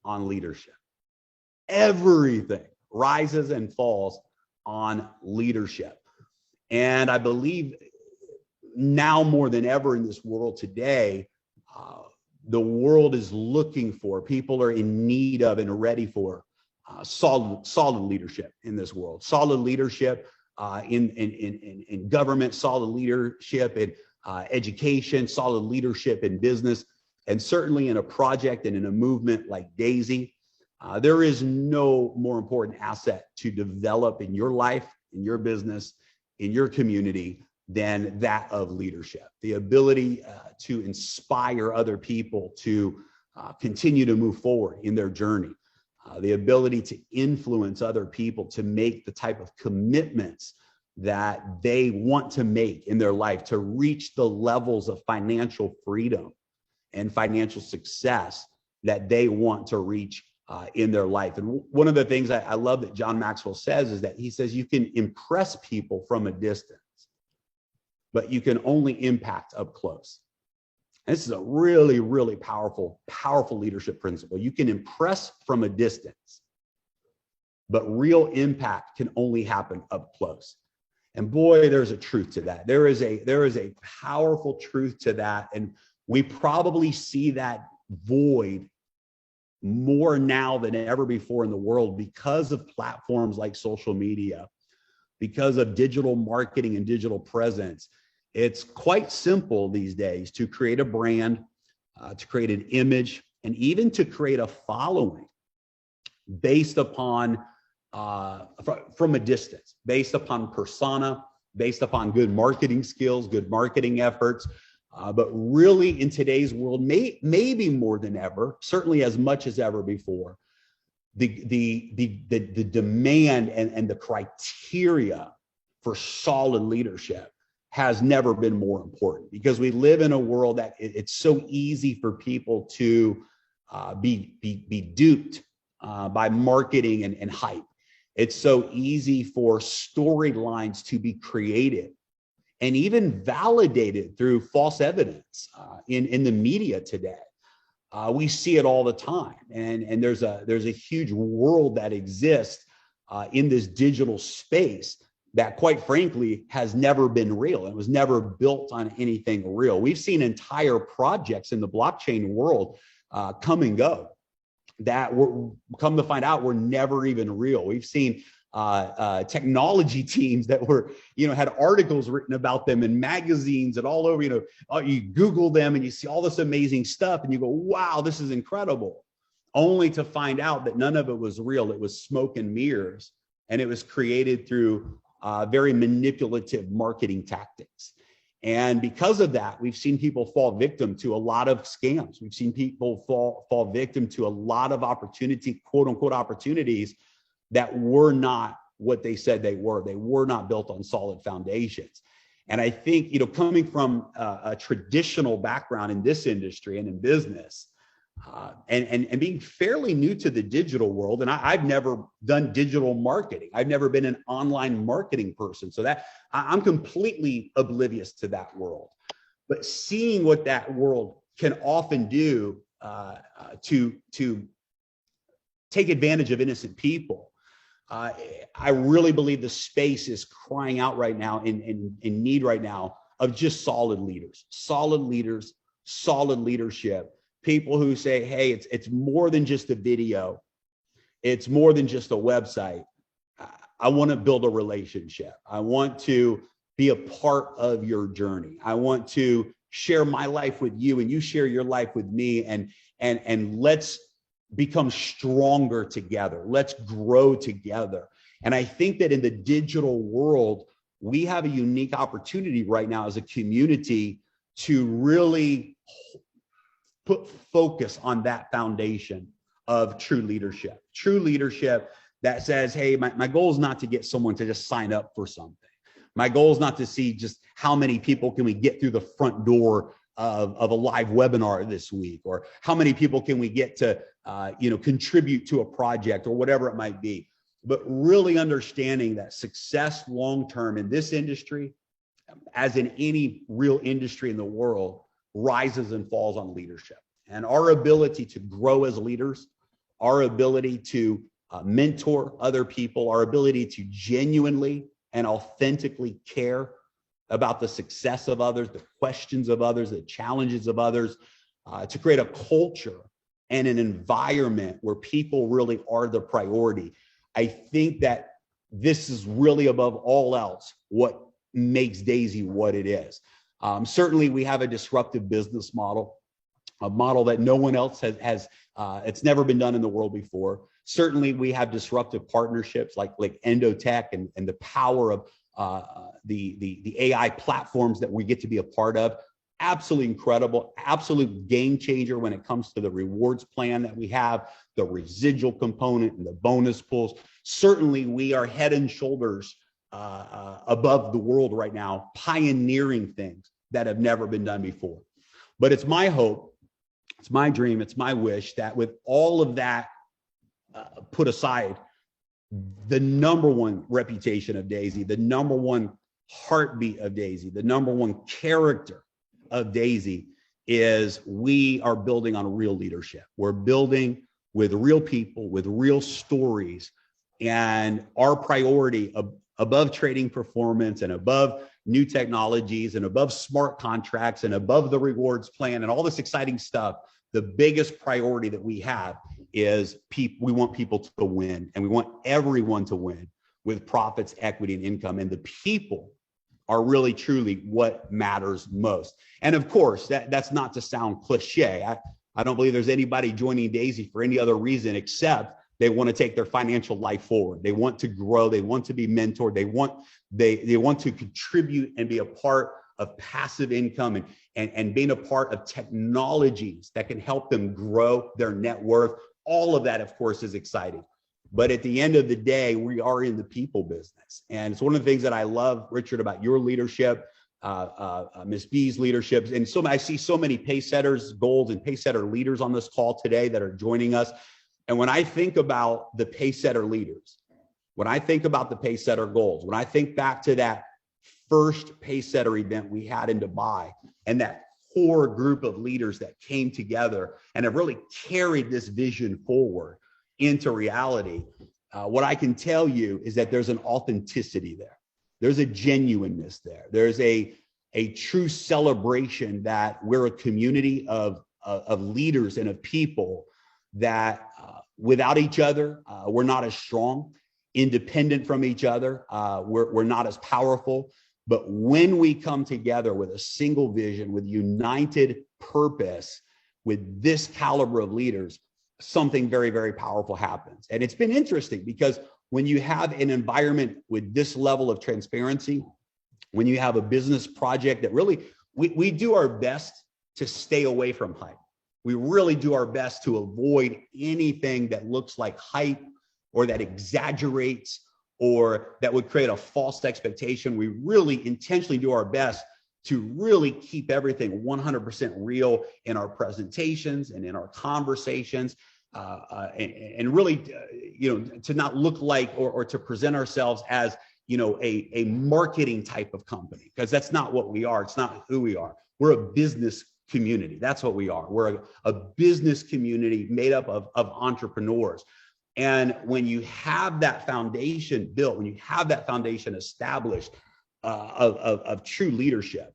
on leadership. Everything rises and falls on leadership. And I believe now more than ever in this world today, the world is looking for, people are in need of and ready for solid leadership in this world. Solid leadership in government, solid leadership in education, solid leadership in business, and certainly in a project and in a movement like Daisy. There is no more important asset to develop in your life, in your business, in your community than that of leadership. The ability to inspire other people to continue to move forward in their journey. The ability to influence other people to make the type of commitments that they want to make in their life, to reach the levels of financial freedom and financial success that they want to reach in their life. And one of the things I love that John Maxwell says is that he says you can impress people from a distance, but you can only impact up close. And this is a really, really powerful leadership principle. You can impress from a distance, but real impact can only happen up close. And boy, there's a truth to that. There is a powerful truth to that. And we probably see that void more now than ever before in the world because of platforms like social media, because of digital marketing and digital presence. It's quite simple these days to create a brand, to create an image, and even to create a following based upon, from a distance, based upon persona, based upon good marketing skills, good marketing efforts. But really in today's world, maybe more than ever, certainly as much as ever before, the demand and the criteria for solid leadership has never been more important, because we live in a world that it's so easy for people to be duped by marketing and hype. It's so easy for storylines to be created and even validated through false evidence in the media today. We see it all the time, and there's a huge world that exists in this digital space that, quite frankly, has never been real. It was never built on anything real. We've seen entire projects in the blockchain world come and go that were, come to find out, were never even real. We've seen technology teams that were, had articles written about them in magazines and all over, you Google them and you see all this amazing stuff and you go, wow, this is incredible. Only to find out that none of it was real. It was smoke and mirrors, and it was created through very manipulative marketing tactics. And because of that, we've seen people fall victim to a lot of scams. We've seen people fall victim to a lot of quote unquote opportunities that were not what they said they were. They were not built on solid foundations. And I think, coming from a traditional background in this industry and in business, and being fairly new to the digital world, and I've never done digital marketing. I've never been an online marketing person. So that I'm completely oblivious to that world. But seeing what that world can often do to take advantage of innocent people, I really believe the space is crying out right now, in need right now, of just solid leaders, solid leadership. People who say, hey, it's more than just a video. It's more than just a website. I want to build a relationship. I want to be a part of your journey. I want to share my life with you and you share your life with me, and let's become stronger together. Let's grow together. And I think that in the digital world, we have a unique opportunity right now as a community to really put focus on that foundation of true leadership that says, hey, my goal is not to get someone to just sign up for something. My goal is not to see just how many people can we get through the front door of a live webinar this week, or how many people can we get to contribute to a project, or whatever it might be. But really understanding that success long-term in this industry, as in any real industry in the world, rises and falls on leadership. And our ability to grow as leaders, our ability to mentor other people, our ability to genuinely and authentically care about the success of others, the questions of others, the challenges of others, to create a culture and an environment where people really are the priority. I think that this is really above all else what makes Daisy what it is. Certainly we have a disruptive business model, a model that no one else has it's never been done in the world before. Certainly we have disruptive partnerships like Endotech and the power of the AI platforms that we get to be a part of. Absolutely incredible, absolute game changer when it comes to the rewards plan that we have, the residual component and the bonus pools. Certainly we are head and shoulders above the world right now, pioneering things that have never been done before. But it's my hope, it's my dream, it's my wish that with all of that put aside, the number one reputation of Daisy, the number one heartbeat of Daisy, the number one character of Daisy is we are building on real leadership. We're building with real people, with real stories, and our priority above trading performance and above new technologies and above smart contracts and above the rewards plan and all this exciting stuff, the biggest priority that we have is people. We want people to win, and we want everyone to win with profits, equity, and income. And the people are really truly what matters most. And of course, that's not to sound cliche. I don't believe there's anybody joining Daisy for any other reason except they want to take their financial life forward. They want to grow. They want to be mentored. They want to contribute and be a part of passive income and being a part of technologies that can help them grow their net worth. All of that, of course, is exciting. But at the end of the day, we are in the people business. And it's one of the things that I love, Richard, about your leadership, Ms. B's leadership. And so I see so many pace setters, goals, and pace setter leaders on this call today that are joining us. And when I think about the pace setter leaders, when I think about the pace setter goals, when I think back to that first pace setter event we had in Dubai and that core group of leaders that came together and have really carried this vision forward into reality, what I can tell you is that there's an authenticity there. There's a genuineness there. There's a true celebration that we're a community of leaders and of people that without each other, we're not as strong. Independent from each other, we're not as powerful. But when we come together with a single vision, with united purpose, with this caliber of leaders, something very, very powerful happens. And it's been interesting because when you have an environment with this level of transparency, when you have a business project that really, we do our best to stay away from hype. We really do our best to avoid anything that looks like hype or that exaggerates or that would create a false expectation. We really intentionally do our best to really keep everything 100% real in our presentations and in our conversations, and really, to not look like or to present ourselves as, a marketing type of company, because that's not what we are. It's not who we are. We're a business community. That's what we are. We're a business community made up of entrepreneurs. And when you have that foundation built, when you have that foundation established of true leadership,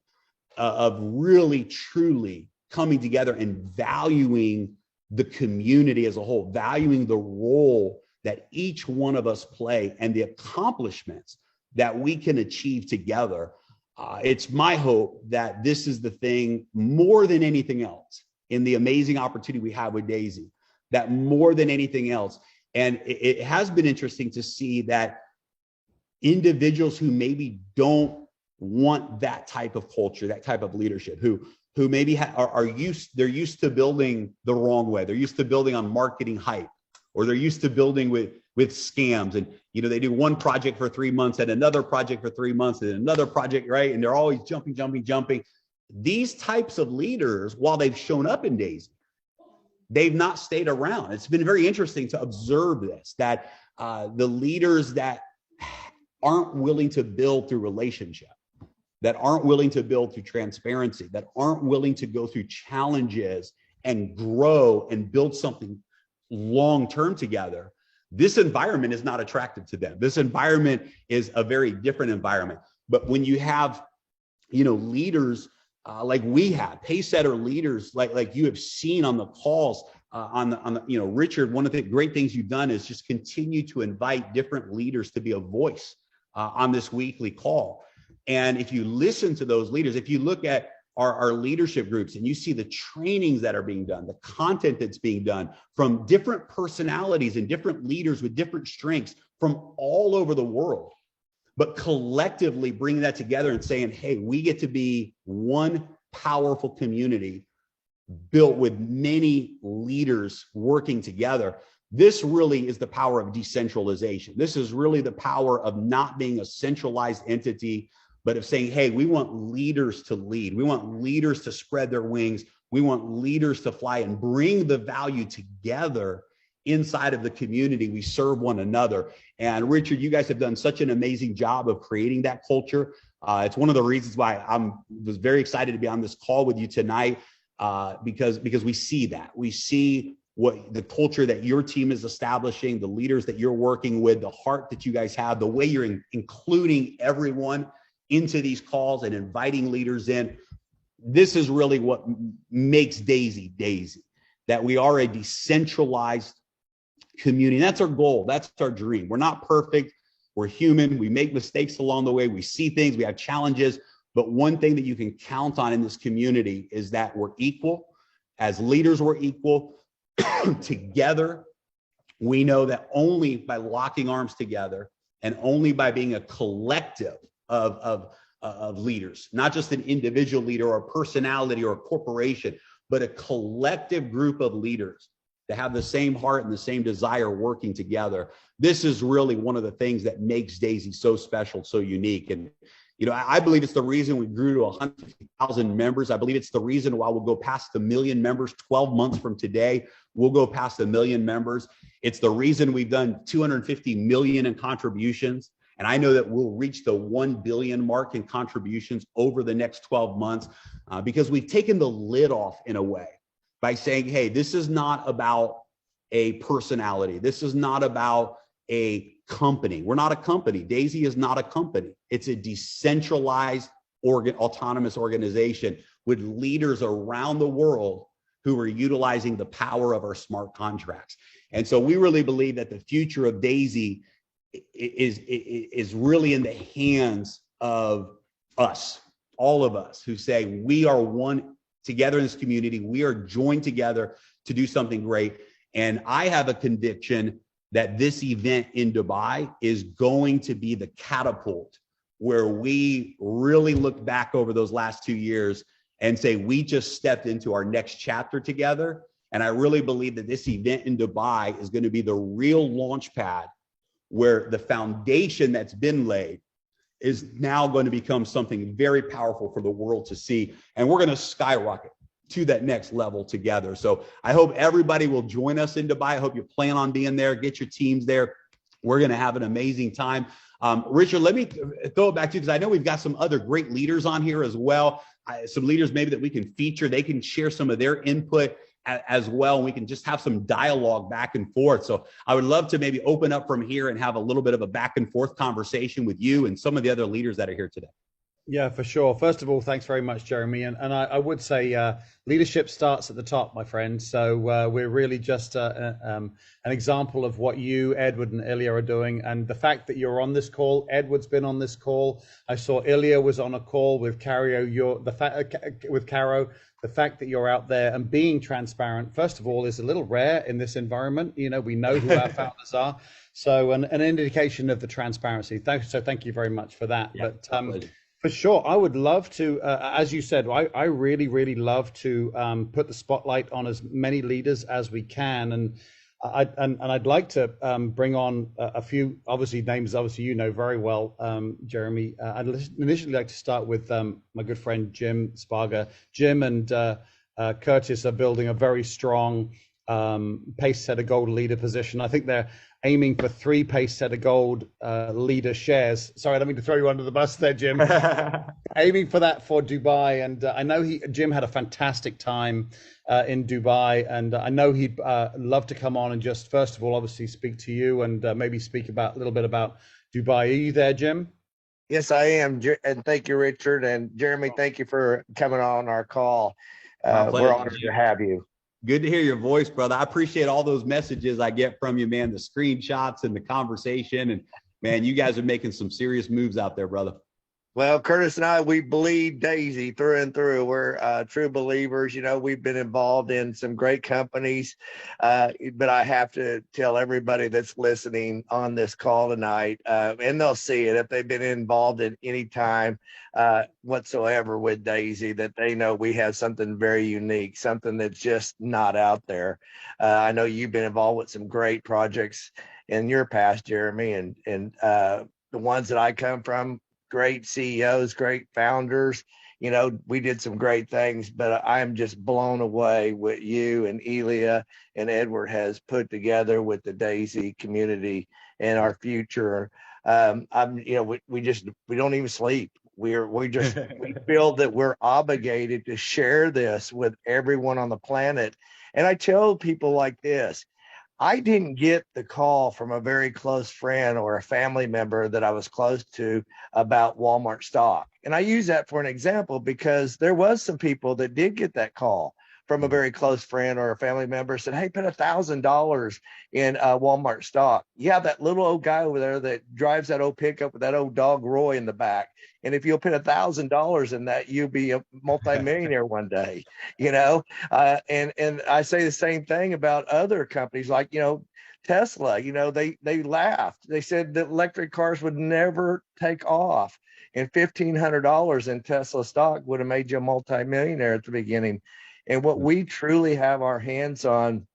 of really, truly coming together and valuing the community as a whole, valuing the role that each one of us play and the accomplishments that we can achieve together, it's my hope that this is the thing more than anything else in the amazing opportunity we have with Daisy, that more than anything else. And it has been interesting to see that individuals who maybe don't want that type of culture, that type of leadership, who maybe they're used to building the wrong way. They're used to building on marketing hype, or they're used to building with scams. And, they do one project for 3 months and another project for 3 months and another project, right? And they're always jumping. These types of leaders, while they've shown up in Daisy, they've not stayed around. It's been very interesting to observe this, that the leaders that aren't willing to build through relationship, that aren't willing to build through transparency, that aren't willing to go through challenges and grow and build something long-term together, this environment is not attractive to them. This environment is a very different environment. But when you have, leaders like we have, pacesetter leaders like you have seen on the calls, on the Richard, one of the great things you've done is just continue to invite different leaders to be a voice on this weekly call. And if you listen to those leaders, if you look at our leadership groups and you see the trainings that are being done, the content that's being done from different personalities and different leaders with different strengths from all over the world, but collectively bringing that together and saying, hey, we get to be one powerful community built with many leaders working together. This really is the power of decentralization. This is really the power of not being a centralized entity, but of saying, hey, we want leaders to lead. We want leaders to spread their wings. We want leaders to fly and bring the value together inside of the community. We serve one another. And Richard, you guys have done such an amazing job of creating that culture. It's one of the reasons why I was very excited to be on this call with you tonight, because we see that. We see what the culture that your team is establishing, the leaders that you're working with, the heart that you guys have, the way you're including everyone into these calls and inviting leaders in. This is really what makes Daisy, that we are a decentralized community. That's our goal. That's our dream. We're not perfect. We're human. We make mistakes along the way. We see things. We have challenges. But one thing that you can count on in this community is that we're equal. As leaders, we're equal. Together, we know that only by locking arms together and only by being a collective of leaders, not just an individual leader or a personality or a corporation, but a collective group of leaders that have the same heart and the same desire working together. This is really one of the things that makes Daisy so special, so unique. And, I believe it's the reason we grew to 150,000 members. I believe it's the reason why we'll go past 1 million members 12 months from today. We'll go past 1 million members. It's the reason we've done 250 million in contributions. And I know that we'll reach the 1 billion mark in contributions over the next 12 months because we've taken the lid off in a way by saying, hey, this is not about a personality. This is not about a company. We're not a company. Daisy is not a company. It's a decentralized autonomous organization with leaders around the world who are utilizing the power of our smart contracts. And so we really believe that the future of Daisy is really in the hands of us, all of us who say we are one together in this community. We are joined together to do something great. And I have a conviction that this event in Dubai is going to be the catapult where we really look back over those last 2 years and say, we just stepped into our next chapter together. And I really believe that this event in Dubai is going to be the real launch pad where the foundation that's been laid is now going to become something very powerful for the world to see. And we're going to skyrocket to that next level together. So I hope everybody will join us in Dubai. I hope you plan on being there. Get your teams there. We're going to have an amazing time. Richard, let me throw it back to you because I know we've got some other great leaders on here as well. Some leaders maybe that we can feature. They can share some of their input as well. And we can just have some dialogue back and forth. So I would love to maybe open up from here and have a little bit of a back and forth conversation with you and some of the other leaders that are here today. Yeah, for sure. First of all, thanks very much, Jeremy. And I would say leadership starts at the top, my friend. So we're really just an example of what you, Edward, and Ilya are doing. And the fact that you're on this call, Edward's been on this call. I saw Ilya was on a call with Caro. The fact that you're out there and being transparent, first of all, is a little rare in this environment. We know who our founders are. So an indication of the transparency. So thank you very much for that. Yeah, but for sure, I would love to, as you said, I really, really love to put the spotlight on as many leaders as we can, and I'd like to bring on a few names. Obviously, you know very well, Jeremy. I'd initially like to start with my good friend Jim Sparga. Jim and Curtis are building a very strong pace setter gold leader position. I think they're aiming for 3 pace setter gold leader shares. Sorry, I don't mean to throw you under the bus there, Jim. Aiming for that for Dubai, and I know Jim had a fantastic time in Dubai, and I know he'd love to come on and just first of all, obviously, speak to you and maybe speak about a little bit about Dubai. Are you there, Jim? Yes, I am, and thank you, Richard, and Jeremy. Thank you for coming on our call. We're honored to have you. Good to hear your voice, brother. I appreciate all those messages I get from you, man, the screenshots and the conversation. And man, you guys are making some serious moves out there, brother. Well, Curtis and I, we bleed Daisy through and through. We're true believers. You know, we've been involved in some great companies, but I have to tell everybody that's listening on this call tonight, and they'll see it if they've been involved at any time whatsoever with Daisy, that they know we have something very unique, something that's just not out there. I know you've been involved with some great projects in your past, Jeremy, and the ones that I come from, great CEOs, great founders. You know, we did some great things, but I'm just blown away what you and Elia and Edward has put together with the Daisy community and our future. You know, we don't even sleep. We feel that we're obligated to share this with everyone on the planet. And I tell people like this, I didn't get the call from a very close friend or a family member that I was close to about Walmart stock. And I use that for an example because there was some people that did get that call from a very close friend or a family member, said, hey, put $1,000 in Walmart stock. Yeah, that little old guy over there that drives that old pickup with that old dog Roy in the back. And if you'll put $1,000 in that, you'll be a multimillionaire one day, you know? And I say the same thing about other companies like, you know, Tesla. You know, they laughed. They said that electric cars would never take off. And $1,500 in Tesla stock would have made you a multimillionaire at the beginning. And what we truly have our hands on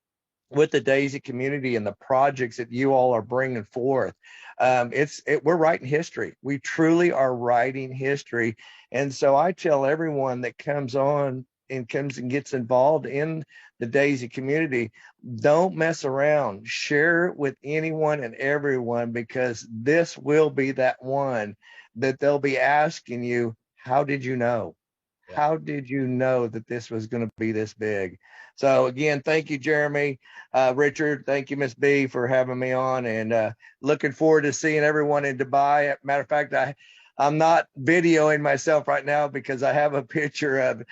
with the Daisy community and the projects that you all are bringing forth, we're writing history. We truly are writing history. And so I tell everyone that comes on and comes and gets involved in the Daisy community, don't mess around. Share it with anyone and everyone, because this will be that one that they'll be asking you, how did you know? How did you know that this was going to be this big? So again, thank you, Jeremy, Richard. Thank you, Miss B, for having me on, and looking forward to seeing everyone in Dubai. Matter of fact, I'm not videoing myself right now because I have a picture of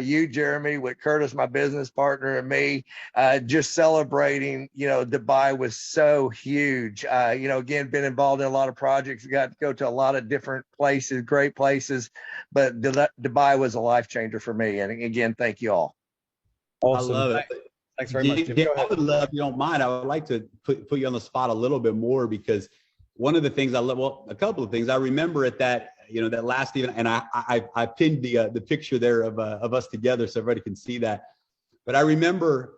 you, Jeremy, with Curtis, my business partner, and me, just celebrating. You know, Dubai was so huge. You know, again, been involved in a lot of projects, got to go to a lot of different places, great places, but Dubai was a life changer for me. And again, thank you all. Awesome. I love it. Thanks very much, Jim. I would love, if you don't mind, I would like to put you on the spot a little bit more, because one of the things I love, well, a couple of things I remember at that, you know, that last event, and I pinned the picture there of us together so everybody can see that. But I remember,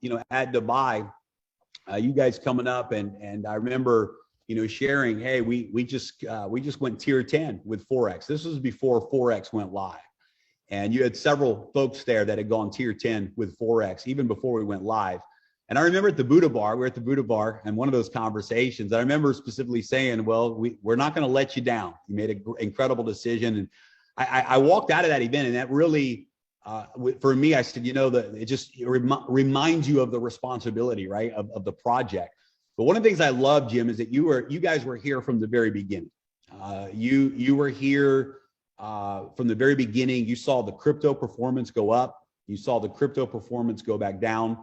you know, at Dubai, you guys coming up, and I remember, you know, sharing, hey, we just went tier 10 with Forex. This was before Forex went live, and you had several folks there that had gone tier 10 with Forex even before we went live. And I remember at the Buddha Bar, we were at the Buddha Bar, and one of those conversations, I remember specifically saying, well, we're not going to let you down. You made an incredible decision. And I walked out of that event, and that really, for me, I said, you know, it reminds you of the responsibility, right, of the project. But one of the things I love, Jim, is that you guys were here from the very beginning. You were here from the very beginning. You saw the crypto performance go up. You saw the crypto performance go back down.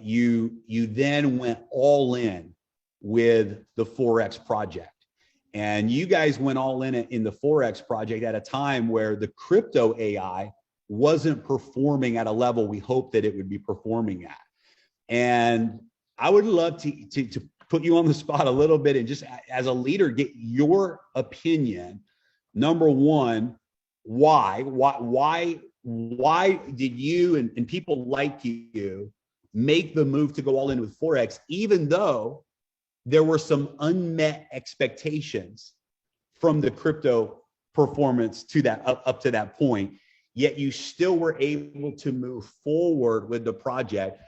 You then went all in with the Forex project, and you guys went all in the Forex project at a time where the crypto AI wasn't performing at a level we hoped that it would be performing at. And I would love to put you on the spot a little bit and just as a leader, get your opinion. Number one, why did you and people like you make the move to go all in with Forex, even though there were some unmet expectations from the crypto performance to that up to that point, yet you still were able to move forward with the project?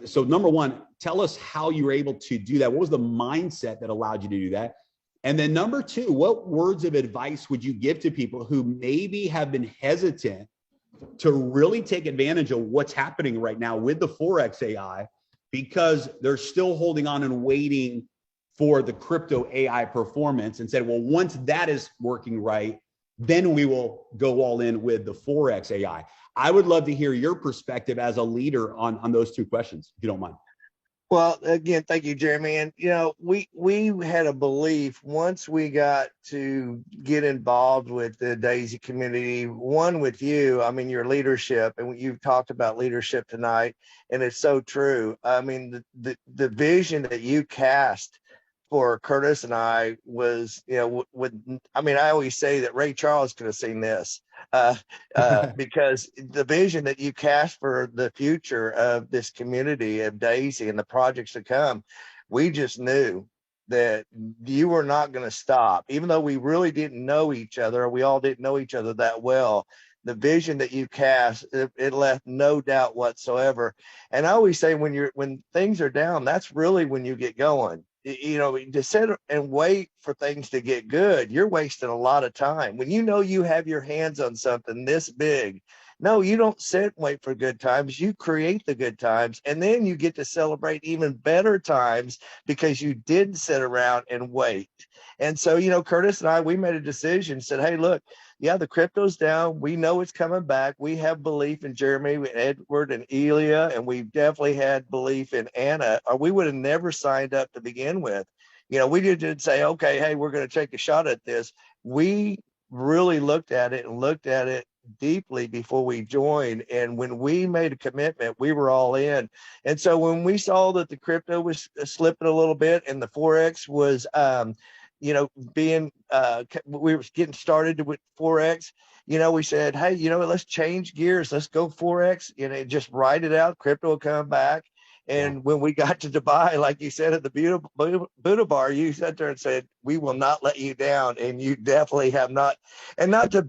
So number one, tell us how you were able to do that. What was the mindset that allowed you to do that? And then number two, what words of advice would you give to people who maybe have been hesitant to really take advantage of what's happening right now with the Forex AI, because they're still holding on and waiting for the crypto AI performance, and said, well, once that is working right, then we will go all in with the Forex AI. I would love to hear your perspective as a leader on those two questions, if you don't mind. Well, again, thank you, Jeremy. And we had a belief once we got to get involved with the Daisy community, one with you. I mean, your leadership, and you've talked about leadership tonight, and it's so true. I mean, the vision that you cast for Curtis and I was, I mean, I always say that Ray Charles could have seen this, because the vision that you cast for the future of this community of Daisy and the projects to come, we just knew that you were not going to stop, even though we really didn't know each other. We all didn't know each other that well. The vision that you cast, it left no doubt whatsoever. And I always say, when things are down, that's really when you get going. To sit and wait for things to get good, you're wasting a lot of time. When you have your hands on something this big, no, you don't sit and wait for good times. You create the good times, and then you get to celebrate even better times because you didn't sit around and wait. And so, Curtis and I, we made a decision, said, hey, look, yeah, the crypto's down. We know it's coming back. We have belief in Jeremy, Edward, and Elia, and we definitely had belief in Anna, or we would have never signed up to begin with. We didn't say, okay, hey, we're going to take a shot at this. We really looked at it deeply before we joined. And when we made a commitment, we were all in. And so when we saw that the crypto was slipping a little bit and the Forex was, we were getting started with Forex, we said, hey, let's change gears. Let's go Forex, just write it out. Crypto will come back. And when we got to Dubai, like you said, at the Buddha bar, you sat there and said, we will not let you down. And you definitely have not. And not to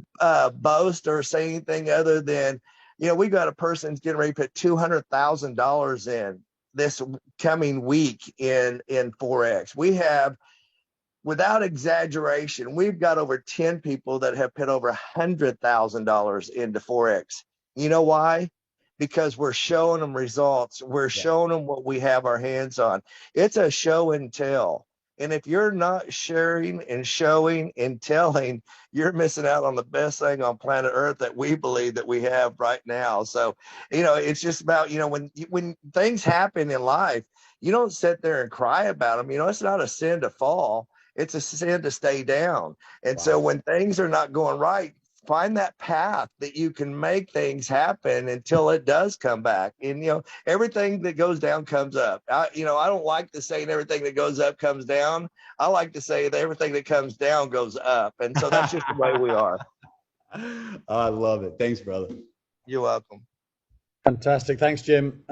boast or say anything other than, we got a person getting ready to put $200,000 in this coming week in Forex. We have, without exaggeration, we've got over 10 people that have put over $100,000 into Forex. You know why? Because we're showing them results. We're showing them what we have our hands on. It's a show and tell. And if you're not sharing and showing and telling, you're missing out on the best thing on planet Earth that we believe that we have right now. So, it's just about, when things happen in life, you don't sit there and cry about them. It's not a sin to fall. It's a sin to stay down. And so when things are not going right, find that path that you can make things happen until it does come back. And, everything that goes down comes up. I don't like to say everything that goes up comes down. I like to say that everything that comes down goes up. And so that's just the way we are. I love it. Thanks, brother. You're welcome. Fantastic. Thanks, Jim.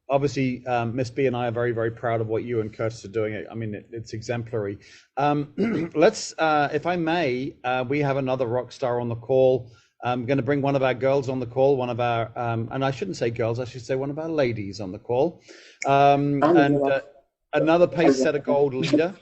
Obviously, Miss B and I are very, very proud of what you and Curtis are doing. I mean, it's exemplary. Let's, if I may, we have another rock star on the call. I'm going to bring one of our girls on the call, one of our, and I shouldn't say girls, I should say one of our ladies on the call. Another pace setter gold leader.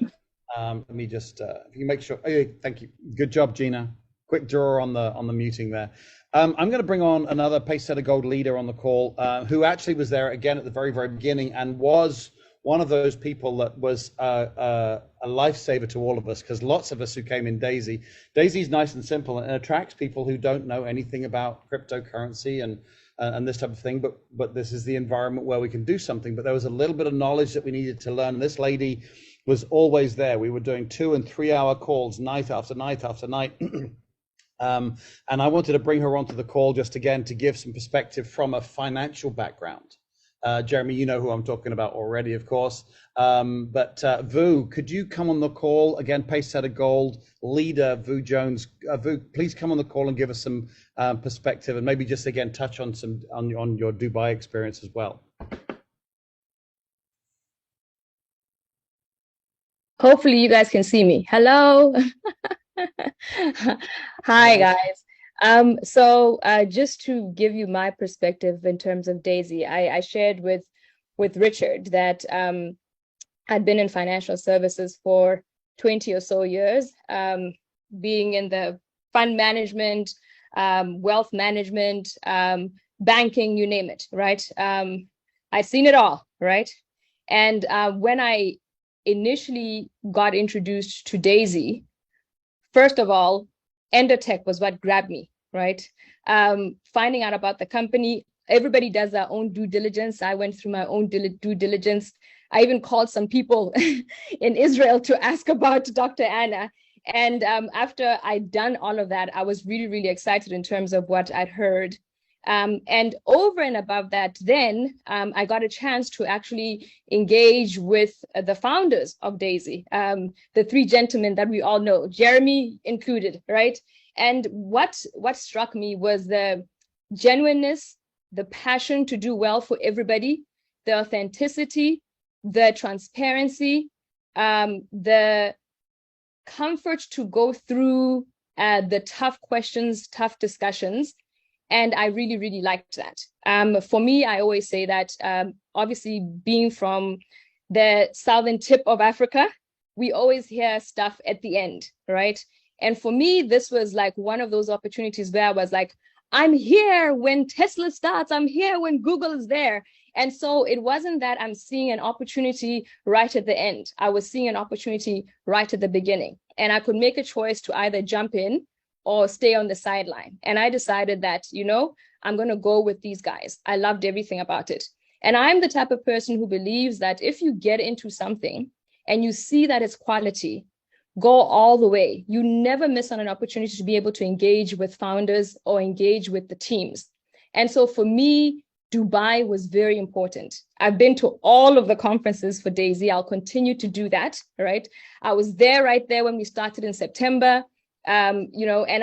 Let me just, if you make sure, oh, thank you. Good job, Gina. Quick draw on the muting there. I'm going to bring on another pace setter gold leader on the call, who actually was there again at the very, very beginning and was one of those people that was a lifesaver to all of us, because lots of us who came in Daisy. Daisy's nice and simple and attracts people who don't know anything about cryptocurrency and this type of thing, but this is the environment where we can do something. But there was a little bit of knowledge that we needed to learn. And this lady was always there. We were doing 2- and 3-hour calls night after night after night. And I wanted to bring her onto the call just again to give some perspective from a financial background. Jeremy, you know who I'm talking about already, of course. But Vu, could you come on the call again? Pace setter gold leader, Vu Jones. Vu, please come on the call and give us some perspective, and maybe just again touch on some on your Dubai experience as well. Hopefully you guys can see me. Hello. Hi guys. So just to give you my perspective in terms of Daisy, I shared with with Richard that I'd been in financial services for 20 or so years, being in the fund management, wealth management, banking, you name it, right? I've seen it all, right? And when I initially got introduced to Daisy, first of all, Endotech was what grabbed me, right? Finding out about the company, everybody does their own due diligence. I went through my own due diligence. I even called some people in Israel to ask about Dr. Anna. And after I'd done all of that, I was really, really excited in terms of what I'd heard. And over and above that, then I got a chance to actually engage with the founders of Daisy, the three gentlemen that we all know, Jeremy included, right? And what struck me was the genuineness, the passion to do well for everybody, the authenticity, the transparency, the comfort to go through the tough questions, tough discussions. And I really, really liked that. For me, I always say that obviously being from the southern tip of Africa, we always hear stuff at the end, right? And for me, this was like one of those opportunities where I was like, I'm here when Tesla starts, I'm here when Google is there. And so it wasn't that I'm seeing an opportunity right at the end. I was seeing an opportunity right at the beginning. And I could make a choice to either jump in or stay on the sideline. And I decided that, I'm going to go with these guys. I loved everything about it. And I'm the type of person who believes that if you get into something and you see that it's quality, go all the way. You never miss on an opportunity to be able to engage with founders or engage with the teams. And so for me, Dubai was very important. I've been to all of the conferences for Daisy. I'll continue to do that, right? I was there right there when we started in September. And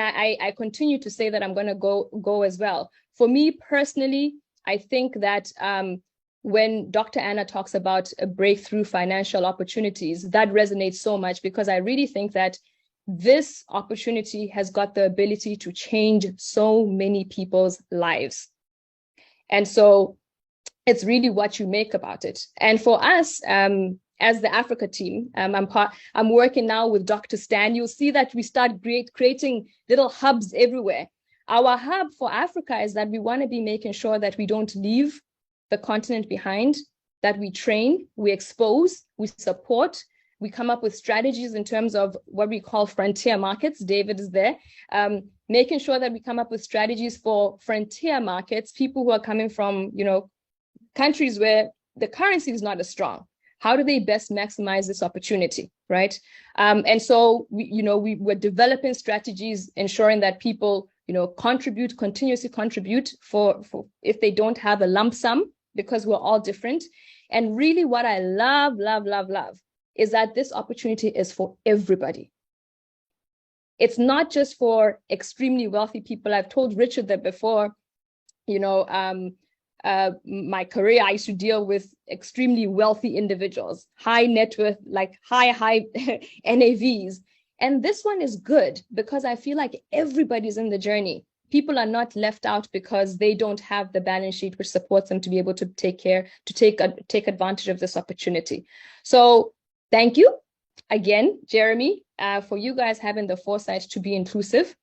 I continue to say that I'm going to go as well. For me personally, I think that when Dr. Anna talks about breakthrough financial opportunities, that resonates so much because I really think that this opportunity has got the ability to change so many people's lives. And so it's really what you make about it. And for us, as the Africa team, I'm working now with Dr. Stan. You'll see that we start creating little hubs everywhere. Our hub for Africa is that we want to be making sure that we don't leave the continent behind, that we train, we expose, we support, we come up with strategies in terms of what we call frontier markets. David is there, making sure that we come up with strategies for frontier markets, people who are coming from, countries where the currency is not as strong. How do they best maximize this opportunity, right? And so we were developing strategies, ensuring that people, continuously contribute for if they don't have a lump sum, because we're all different. And really what I love is that this opportunity is for everybody. It's not just for extremely wealthy people. I've told Richard that before, my career, I used to deal with extremely wealthy individuals, high net worth, like high NAVs. And this one is good because I feel like everybody's in the journey. People are not left out because they don't have the balance sheet which supports them to be able to take advantage of this opportunity. So thank you again, Jeremy, for you guys having the foresight to be inclusive.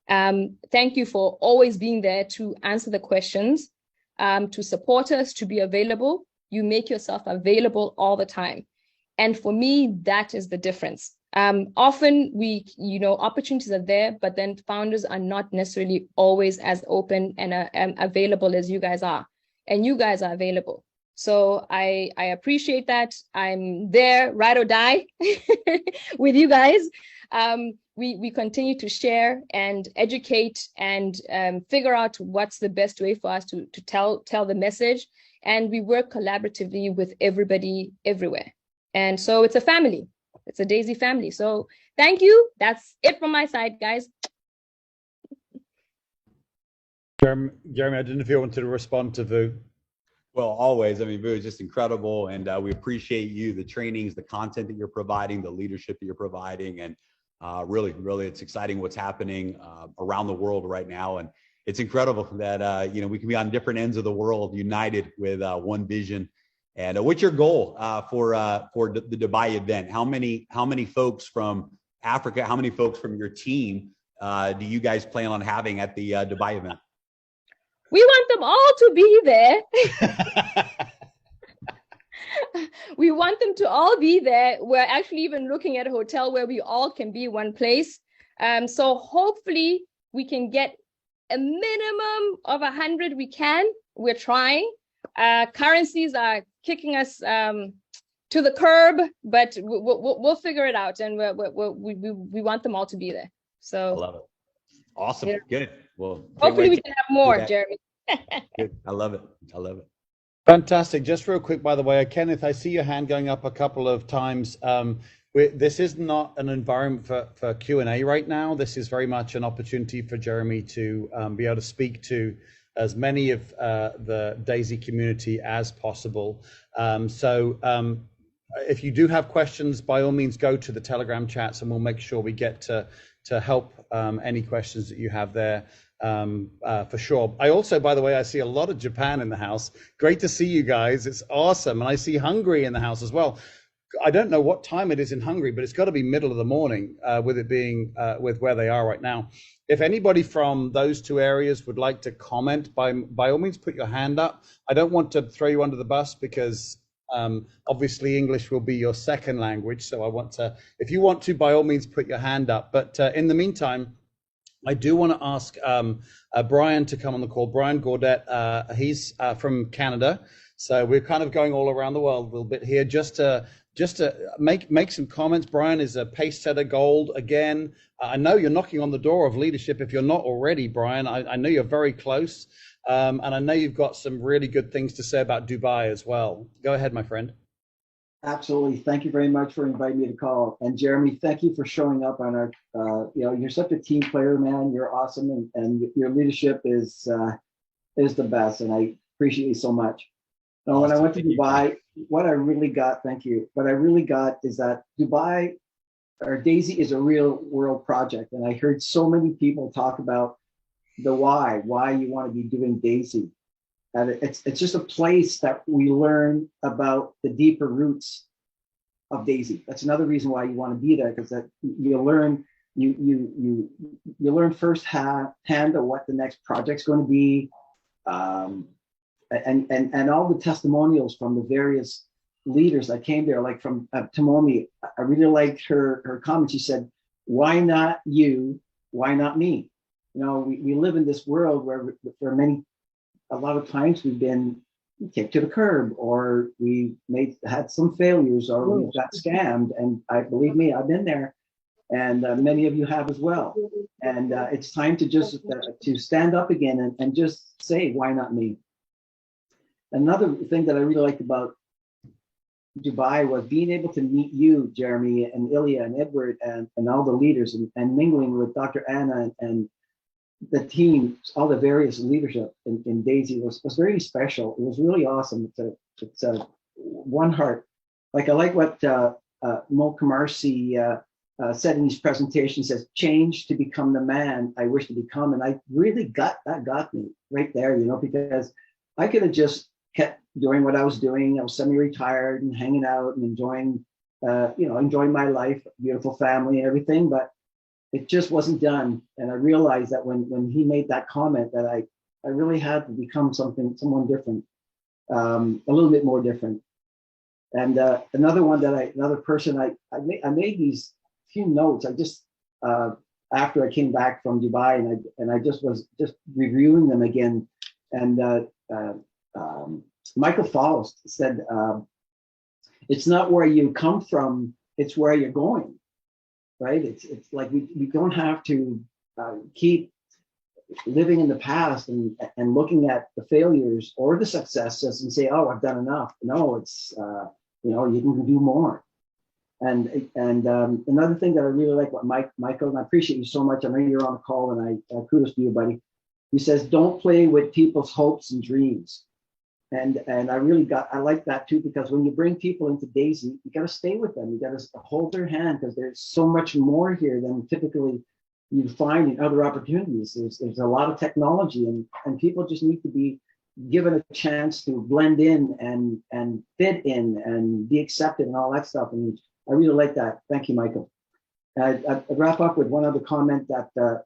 Thank you for always being there to answer the questions. To support us, to be available. You make yourself available all the time. And for me, that is the difference. Often opportunities are there, but then founders are not necessarily always as open and available as you guys are. And you guys are available. So I appreciate that. I'm there, ride or die with you guys. We continue to share and educate and figure out what's the best way for us to tell the message. And we work collaboratively with everybody everywhere. And so it's a family. It's a Daisy family. So thank you. That's it from my side, guys. Jeremy, I didn't know if you wanted to respond to Vu. Well, always. I mean, Vu is just incredible. And we appreciate you, the trainings, the content that you're providing, the leadership that you're providing. And really, it's exciting what's happening around the world right now. And it's incredible that, we can be on different ends of the world united with one vision And what's your goal for the Dubai event? How many folks from Africa? How many folks from your team do you guys plan on having at the Dubai event? We want them all to be there. We want them to all be there. We're actually even looking at a hotel where we all can be one place. So hopefully we can get a minimum of 100. We're trying. Currencies are kicking us to the curb, but we'll figure it out, and we want them all to be there. So I love it. Awesome. Yeah. Good. Well, hopefully we can have more, Jeremy. Good. I love it. I love it. Fantastic. Just real quick, by the way, Kenneth, I see your hand going up a couple of times. This is not an environment for Q&A right now. This is very much an opportunity for Jeremy to be able to speak to as many of the DAISY community as possible. If you do have questions, by all means, go to the Telegram chats and we'll make sure we get to help any questions that you have there. For sure. I also, by the way, I see a lot of Japan in the house. Great to see you guys. It's awesome. And I see Hungary in the house as well. I don't know what time it is in Hungary, but it's got to be middle of the morning with it being with where they are right now. If anybody from those two areas would like to comment, by all means, put your hand up. I don't want to throw you under the bus because obviously English will be your second language. So I want to, if you want to, by all means, put your hand up. But in the meantime, I do want to ask Brian to come on the call. Brian Gaudet, he's from Canada. So we're kind of going all around the world a little bit here just to make some comments. Brian is a pace setter gold again. I know you're knocking on the door of leadership if you're not already, Brian. I know you're very close. And I know you've got some really good things to say about Dubai as well. Go ahead, my friend. Absolutely. Thank you very much for inviting me to call. And Jeremy, thank you for showing up on our, you're such a team player, man. You're awesome. And your leadership is the best. And I appreciate you so much. Now, when I went to Dubai, what I really got, thank you. What I really got is that Dubai, or DAISY, is a real world project. And I heard so many people talk about the why you want to be doing DAISY. And it's just a place that we learn about the deeper roots of DAISY. That's another reason why you want to be there, because that you learn firsthand of what the next project's going to be, and all the testimonials from the various leaders that came there, like from Tomomi. I really liked her comment. She said, "Why not you? Why not me?" You know, we live in this world where a lot of times we've been kicked to the curb, or we had some failures, or we got scammed. And believe me, I've been there, and many of you have as well. And it's time to just to stand up again and just say, "Why not me?" Another thing that I really liked about Dubai was being able to meet you, Jeremy, and Ilya and Edward, and all the leaders, and mingling with Dr. Anna and the team, all the various leadership in DAISY was very special. It was really awesome. It's one heart. Like I like what Mo Kamarsi said in his presentation. Says, "Change to become the man I wish to become." And I really got me right there, because I could have just kept doing what I was doing. I was semi-retired and hanging out and enjoying my life, beautiful family and everything, but it just wasn't done. And I realized that when he made that comment, that I really had to become someone different, a little bit more different. And another person, I made these few notes. I just after I came back from Dubai, and I just was reviewing them again. And Michael Faust said, "It's not where you come from, it's where you're going." Right? It's like we don't have to keep living in the past and looking at the failures or the successes and say, "Oh, I've done enough." No, it's you can do more. And another thing that I really like about Michael, and I appreciate you so much. I know you're on the call, and I kudos to you, buddy. He says, "Don't play with people's hopes and dreams." And I like that too, because when you bring people into DAISY, you got to stay with them. You got to hold their hand, because there's so much more here than typically you find in other opportunities. There's a lot of technology, and people just need to be given a chance to blend in and fit in and be accepted and all that stuff. And I really like that. Thank you, Michael. I'd wrap up with one other comment that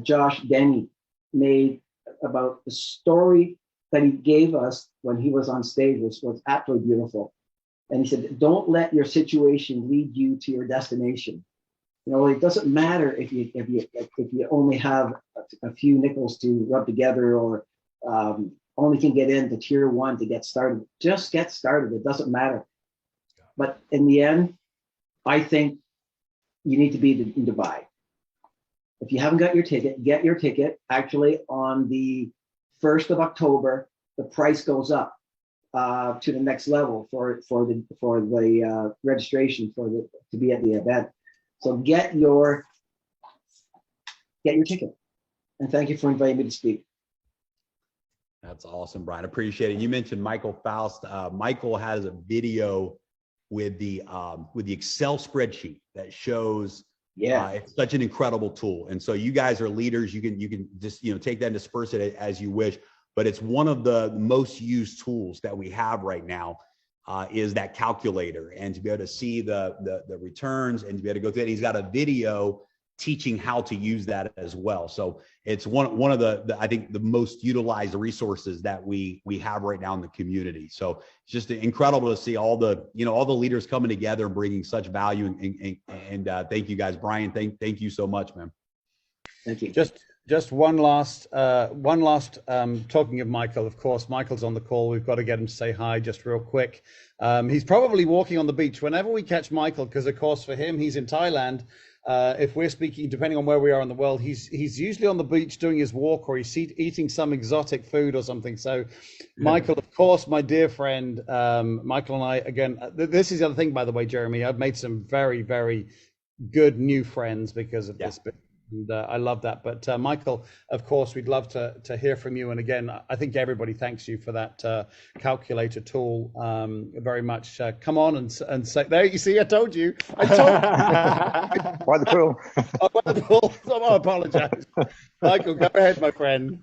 Josh Denny made about the story that he gave us when he was on stage was absolutely beautiful. And he said, don't let your situation lead you to your destination. You know, it doesn't matter if you only have a few nickels to rub together, or only can get into tier 1 to get started. Just get started. It doesn't matter. But in the end, I think you need to be in Dubai. If you haven't got your ticket, get your ticket. Actually, on the 1st of October, the price goes up to the next level for the registration to be at the event. So get your ticket. And thank you for inviting me to speak. That's awesome, Brian. Appreciate it. You mentioned Michael Faust. Michael has a video with the Excel spreadsheet that shows. Yeah, it's such an incredible tool. And so you guys are leaders. You can just take that and disperse it as you wish. But it's one of the most used tools that we have right now. Is that calculator, and to be able to see the returns and to be able to go through it. He's got a video teaching how to use that as well. So it's one of the I think the most utilized resources that we have right now in the community. So it's just incredible to see all the leaders coming together and bringing such value. And thank you guys, Brian. Thank you so much, man. Thank you. Just one last talking of Michael, of course, Michael's on the call. We've got to get him to say hi just real quick. He's probably walking on the beach whenever we catch Michael, because of course for him, he's in Thailand. If we're speaking, depending on where we are in the world, he's usually on the beach doing his walk, or he's eating some exotic food or something. So Michael, of course, my dear friend, Michael and I, again, this is the other thing, by the way, Jeremy, I've made some very, very good new friends because of this bit. And I love that. But Michael, of course, we'd love to hear from you. And again, I think everybody thanks you for that calculator tool very much. Come on and say, there you see, I told you. By the pool. By the pool. I apologize. Michael, go ahead, my friend.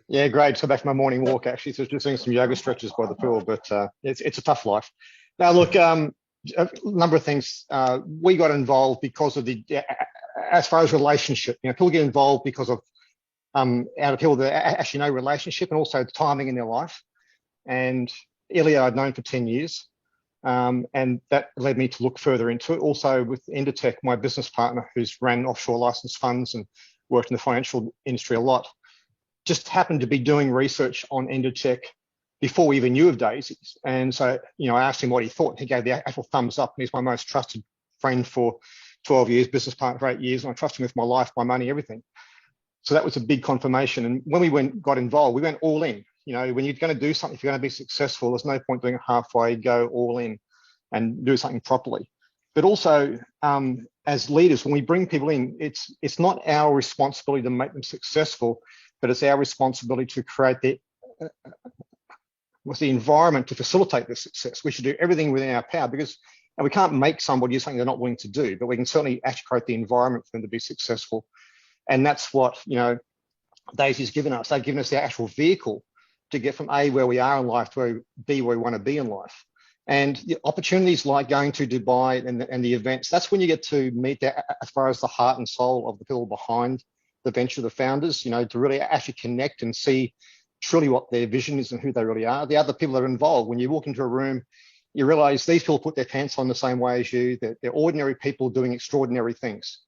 Yeah, great. So back to my morning walk, actually. So just doing some yoga stretches by the pool, but it's a tough life. Now, look, a number of things. We got involved because of as far as relationship, people get involved because of out of people that actually know relationship, and also timing in their life. And Ilya I'd known for 10 years, and that led me to look further into it. Also with Inditech, my business partner, who's ran offshore licensed funds and worked in the financial industry a lot, just happened to be doing research on Inditech before we even knew of Daisies. And so, I asked him what he thought. He gave the actual thumbs up, and he's my most trusted friend for 12 years, business partner for 8 years, and I trust him with my life, my money, everything. So that was a big confirmation. And when we got involved, we went all in. When you're going to do something, if you're going to be successful, there's no point doing it halfway. Go all in and do something properly. But also, as leaders, when we bring people in, it's not our responsibility to make them successful, but it's our responsibility to create the environment to facilitate their success. We should do everything within our power, because and we can't make somebody do something they're not willing to do, but we can certainly actually create the environment for them to be successful. And that's what, Daisy's given us. They've given us the actual vehicle to get from A, where we are in life, to B, where we want to be in life. And the opportunities like going to Dubai and the events, that's when you get to meet as far as the heart and soul of the people behind the venture, the founders, to really actually connect and see truly what their vision is and who they really are. The other people that are involved, when you walk into a room, you realize these people put their pants on the same way as you. They're ordinary people doing extraordinary things.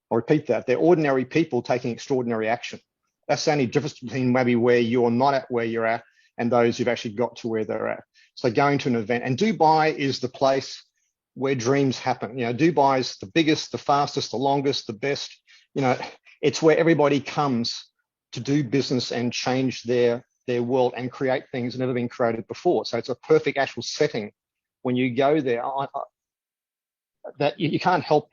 I'll repeat that. They're ordinary people taking extraordinary action. That's the only difference between maybe where you're not at where you're at and those who've actually got to where they're at. So going to an event, and Dubai is the place where dreams happen. Dubai is the biggest, the fastest, the longest, the best. It's where everybody comes to do business and change their world and create things that have never been created before. So it's a perfect actual setting when you go there that you can't help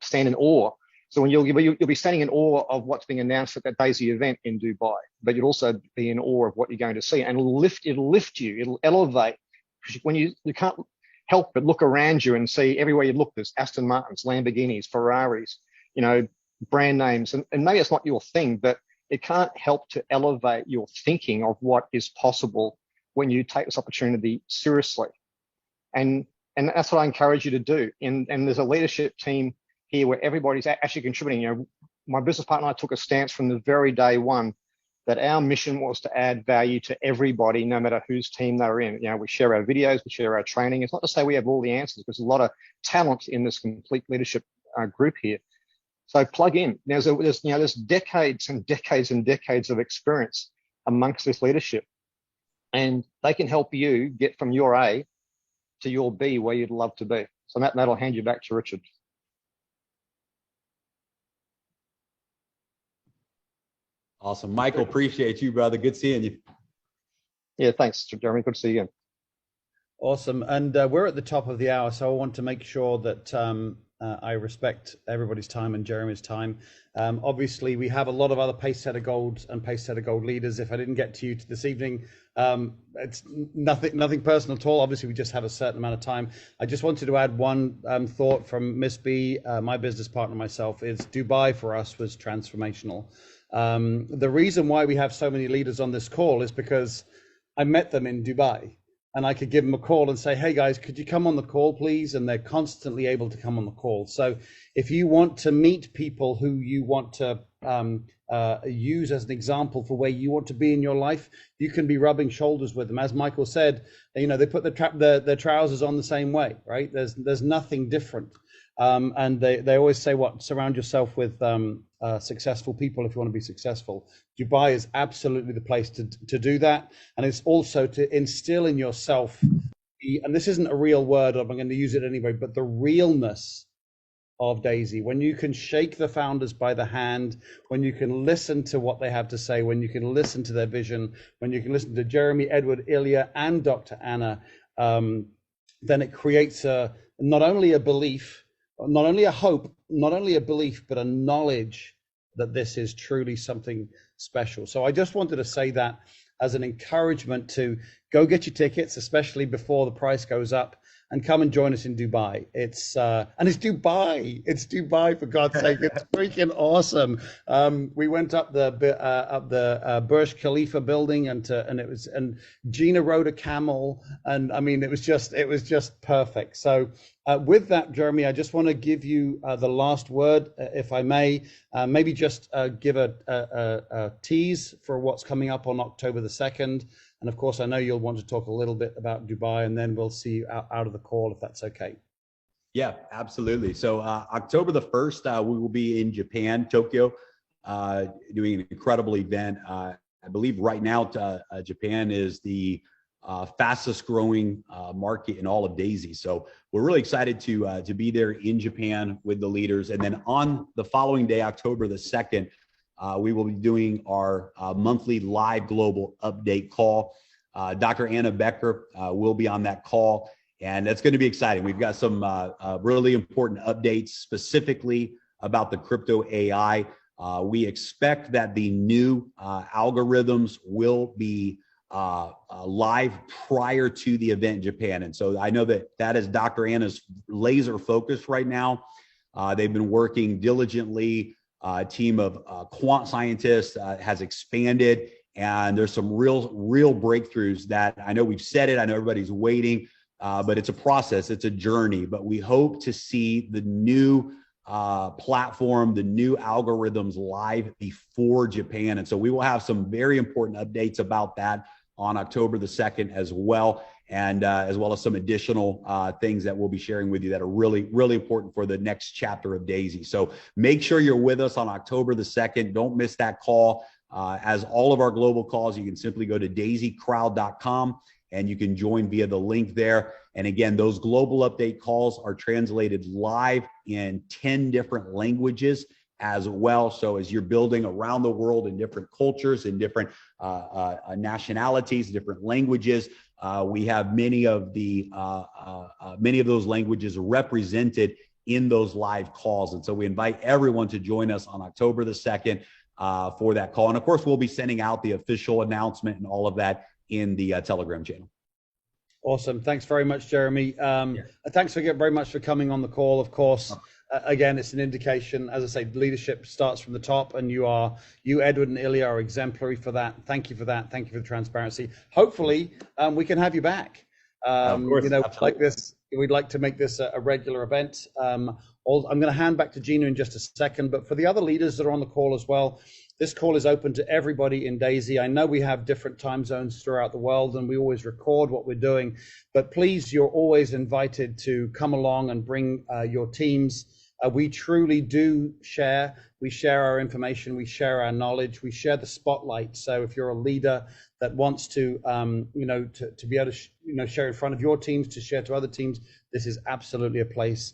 stand in awe. So when you'll be standing in awe of what's being announced at that Daisy event in Dubai, but you'll also be in awe of what you're going to see, and it'll lift you, it'll elevate. When you can't help but look around you and see everywhere you look, there's Aston Martins, Lamborghinis, Ferraris, brand names, and maybe it's not your thing, but it can't help to elevate your thinking of what is possible when you take this opportunity seriously. And that's what I encourage you to do. And there's a leadership team here where everybody's actually contributing. You know, my business partner and I took a stance from the very day one that our mission was to add value to everybody, no matter whose team they're in. You know, we share our videos, we share our training. It's not to say we have all the answers, because there's a lot of talent in this complete leadership group here. So plug in. There's decades and decades and decades of experience amongst this leadership, and they can help you get from your A to your B where you'd love to be. So that'll hand you back to Richard. Awesome. Michael, appreciate you, brother. Good seeing you. Yeah, thanks, Jeremy. Good to see you again. Awesome. And we're at the top of the hour, so I want to make sure that I respect everybody's time and Jeremy's time. Obviously, we have a lot of other Pacesetter Golds and Pacesetter Gold leaders. If I didn't get to you this evening, it's nothing personal at all. Obviously, we just have a certain amount of time. I just wanted to add one thought from Miss B, my business partner, myself, is Dubai for us was transformational. The reason why we have so many leaders on this call is because I met them in Dubai. And I could give them a call and say, hey guys, could you come on the call, please? And they're constantly able to come on the call. So if you want to meet people who you want to use as an example for where you want to be in your life, you can be rubbing shoulders with them. As Michael said, you know, they put their trousers on the same way, right? There's nothing different. And they always say, surround yourself with successful people if you want to be successful. Dubai is absolutely the place to do that. And it's also to instill in yourself, and this isn't a real word, I'm going to use it anyway, but the realness of Daisy. When you can shake the founders by the hand, when you can listen to what they have to say, when you can listen to their vision, when you can listen to Jeremy, Edward, Ilya, and Dr. Anna, then it creates not only a belief, not only a hope, not only a belief, but a knowledge that this is truly something special. So I just wanted to say that as an encouragement to go get your tickets, especially before the price goes up, and come and join us in Dubai. It's Dubai. It's Dubai, for God's sake. It's freaking awesome. We went up the Burj Khalifa building, and Gina rode a camel, and I mean it was just perfect. So with that, Jeremy, I just want to give you the last word, if I may. Maybe just give a tease for what's coming up on October the 2nd. And of course, I know you'll want to talk a little bit about Dubai, and then we'll see you out of the call, if that's okay. Yeah, absolutely. So October the 1st, we will be in Japan, Tokyo, doing an incredible event. I believe right now, Japan is the fastest growing market in all of Daisy. So we're really excited to be there in Japan with the leaders. And then on the following day, October the 2nd, we will be doing our monthly live global update call. Dr. Anna Becker will be on that call, and that's going to be exciting. We've got some really important updates specifically about the crypto AI. We expect that the new algorithms will be live prior to the event in Japan. And so I know that is Dr. Anna's laser focus right now. They've been working diligently. Team of quant scientists has expanded, and there's some real breakthroughs that I know we've said it. I know everybody's waiting, but it's a process. It's a journey. But we hope to see the new platform, the new algorithms live before Japan. And so we will have some very important updates about that on October the 2nd as well. And as well as some additional things that we'll be sharing with you that are really, really important for the next chapter of Daisy. So make sure you're with us on October the 2nd. Don't miss that call. As all of our global calls, you can simply go to daisycrowd.com and you can join via the link there. And again, those global update calls are translated live in 10 different languages as well. So as you're building around the world in different cultures, in different nationalities, different languages, we have many of those languages represented in those live calls. And so we invite everyone to join us on October the 2nd for that call. And of course, we'll be sending out the official announcement and all of that in the Telegram channel. Awesome. Thanks very much, Jeremy. Thanks very much for coming on the call, of course. again, it's an indication. As I say, leadership starts from the top, and you, Edward and Ilya, are exemplary for that. Thank you for that. Thank you for the transparency. Hopefully, we can have you back. Of course, you know, absolutely. like this, we'd like to make this a regular event. I'm going to hand back to Gina in just a second, but for the other leaders that are on the call as well, this call is open to everybody in DAISY. I know we have different time zones throughout the world, and we always record what we're doing, but please, you're always invited to come along and bring your teams. We truly do share. We share our information, we share our knowledge, we share the spotlight. So if you're a leader that wants to, to be able to, share in front of your teams, to share to other teams, this is absolutely a place